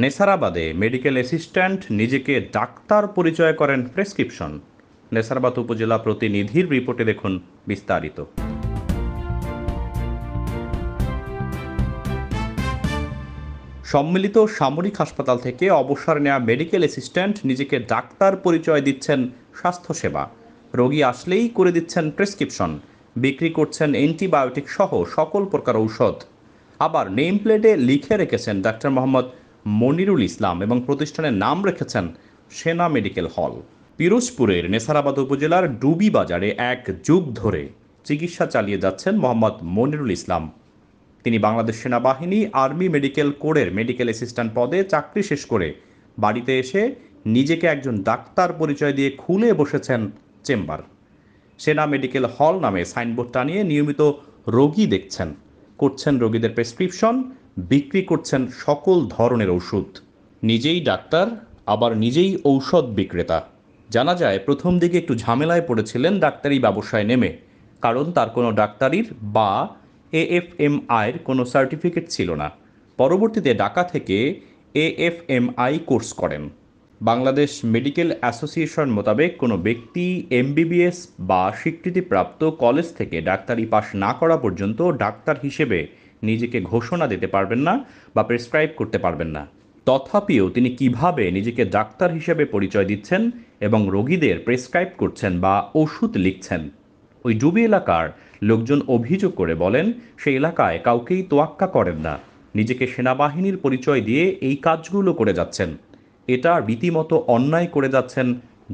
নেসারাবাদে medical assistant নিজেকে doctor পরিচয় করেন প্রেসক্রিপশন। নেসারাবাদ উপজেলা প্রতিনিধির রিপোর্টে দেখুন বিস্তারিত। সম্মিলিত সামরিক হাসপাতাল থেকে অবসর নেওয়া মেডিকেল অ্যাসিস্ট্যান্ট নিজেকে ডাক্তার পরিচয় দিচ্ছেন স্বাস্থ্যসেবা। রোগী আসলেই করে দিচ্ছেন প্রেসক্রিপশন, বিক্রি করছেন অ্যান্টিবায়োটিক সহ সকল প্রকার ঔষধ। আবার নেম প্লেটে লিখে রেখেছেন ডাক্তার মোহাম্মদ মনিরুল ইসলাম এবং প্রতিষ্ঠানের নাম রেখেছেন সেনা মেডিকেল হল। পিরোজপুরের নেসারাবাদ উপজেলার ডুবি বাজারে এক যুগ ধরে চিকিৎসা চালিয়ে যাচ্ছেন মোহাম্মদ মনিরুল ইসলাম। তিনি বাংলাদেশ সেনাবাহিনী আর্মি মেডিকেল কোরের মেডিকেল অ্যাসিস্ট্যান্ট পদে চাকরি শেষ করে বাড়িতে এসে নিজেকে একজন ডাক্তার পরিচয় দিয়ে খুলে বসেছেন চেম্বার। সেনা মেডিকেল হল নামে সাইনবোর্ড টানিয়ে নিয়মিত রোগী দেখছেন, করছেন রোগীদের প্রেসক্রিপশন, বিক্রি করছেন সকল ধরনের ওষুধ। নিজেই ডাক্তার, আবার নিজেই ঔষধ বিক্রেতা। জানা যায় প্রথম দিকে একটু ঝামেলায় পড়েছিলেন ডাক্তারি ব্যবসায় নেমে, কারণ তার কোনো ডাক্তারির বা AFMI'র কোনো সার্টিফিকেট ছিল না। পরবর্তীতে ঢাকা থেকে AFMI কোর্স করেন। বাংলাদেশ মেডিকেল অ্যাসোসিয়েশন মোতাবেক কোনো ব্যক্তি MBBS বা স্বীকৃতিপ্রাপ্ত কলেজ থেকে ডাক্তারি পাশ না করা পর্যন্ত ডাক্তার হিসেবে নিজেকে ঘোষণা দিতে পারবেন না বা প্রেসক্রাইব করতে পারবেন না। তথাপিও তিনি কিভাবে নিজেকে ডাক্তার হিসেবে পরিচয় দিচ্ছেন এবং রোগীদের প্রেসক্রাইব করছেন বা ওষুধ লিখছেন, ওই ডুবি এলাকার লোকজন অভিযোগ করে বলেন সেই এলাকায় কাউকেই তোয়াক্কা করেন না। নিজেকে সেনাবাহিনীর পরিচয় দিয়ে এই কাজগুলো করে যাচ্ছেন। এটা রীতিমতো অন্যায় করে যাচ্ছেন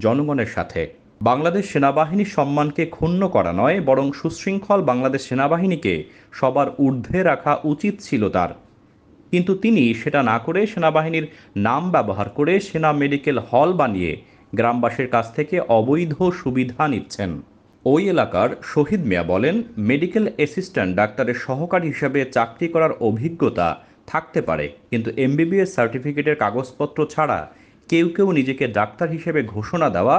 জনগণের সাথে। বাংলাদেশ সেনাবাহিনীর সম্মানকে ক্ষুণ্ণ করা নয়, বরং সুশৃঙ্খল বাংলাদেশ সেনাবাহিনীকে সবার ঊর্ধ্বে রাখা উচিত ছিল তার। কিন্তু তিনি সেটা না করে সেনাবাহিনীর নাম ব্যবহার করে সেনা মেডিকেল হল বানিয়ে গ্রামবাসীর কাছ থেকে অবৈধ সুবিধা নিচ্ছেন। ওই এলাকার শহীদ মিয়া বলেন, মেডিকেল অ্যাসিস্ট্যান্ট ডাক্তারের সহকারী হিসেবে চাকরি করার অভিজ্ঞতা থাকতে পারে, কিন্তু MBBS সার্টিফিকেটের কাগজপত্র ছাড়া কেউ নিজেকে ডাক্তার হিসেবে ঘোষণা দেওয়া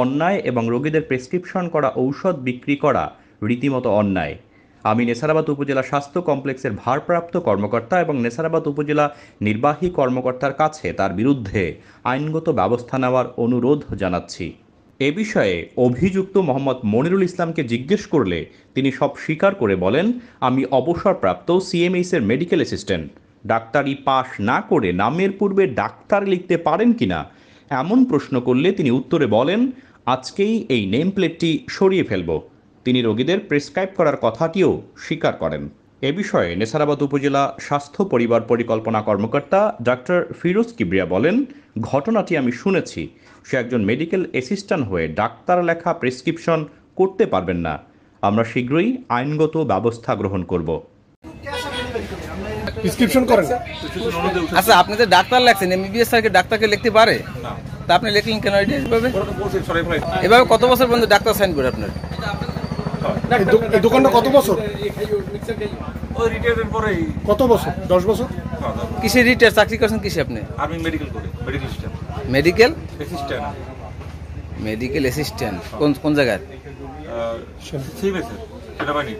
অন্যায় এবং রোগীদের প্রেসক্রিপশন করা ঔষধ বিক্রি করা রীতিমতো অন্যায়। আমি নেসারাবাদ উপজেলা স্বাস্থ্য কমপ্লেক্সের ভারপ্রাপ্ত কর্মকর্তা এবং নেসারাবাদ উপজেলা নির্বাহী কর্মকর্তার কাছে তার বিরুদ্ধে আইনগত ব্যবস্থা নেওয়ার অনুরোধ জানাচ্ছি। এ বিষয়ে অভিযুক্ত মোহাম্মদ মনিরুল ইসলামকে জিজ্ঞেস করলে তিনি সব স্বীকার করে বলেন, আমি অবসরপ্রাপ্ত CMS-এর মেডিকেল অ্যাসিস্ট্যান্ট। ডাক্তারি পাশ না করে নামের পূর্বে ডাক্তার লিখতে পারেন কিনা এমন প্রশ্ন করলে তিনি উত্তরে বলেন, আজকেই এই নেম প্লেটটি সরিয়ে ফেলব। তিনি রোগীদের প্রেসক্রাইব করার কথাটিও স্বীকার করেন। এ বিষয়ে নেসারাবাদ উপজেলা স্বাস্থ্য পরিবার পরিকল্পনা কর্মকর্তা ডাক্তার ফিরোজ কিবরিয়া বলেন, ঘটনাটি আমি শুনেছি। সে একজন মেডিকেল অ্যাসিস্ট্যান্ট হয়ে ডাক্তার লেখা প্রেসক্রিপশন করতে পারবেন না। আমরা শীঘ্রই আইনগত ব্যবস্থা গ্রহণ করব। প্রেসক্রিপশন করেন? আচ্ছা, আপনি যে ডাক্তার লেখছেন, MBBS স্যারকে ডাক্তারকে লিখতে পারে? তা আপনি লিখলেন কেন এভাবে? এভাবে কত বছর পর্যন্ত ডাক্তার সাইন করে আপনার? এই দোকানটা কত বছর? কত বছর? 10 বছর। কিসে রিটায়ার? চাকরি করছেন কিসে আপনি? আর্মি মেডিকেল করে মেডিকেল অ্যাসিস্ট্যান্ট। মেডিকেল অ্যাসিস্ট্যান্ট কোন জায়গায়? সেনাবাহিনী।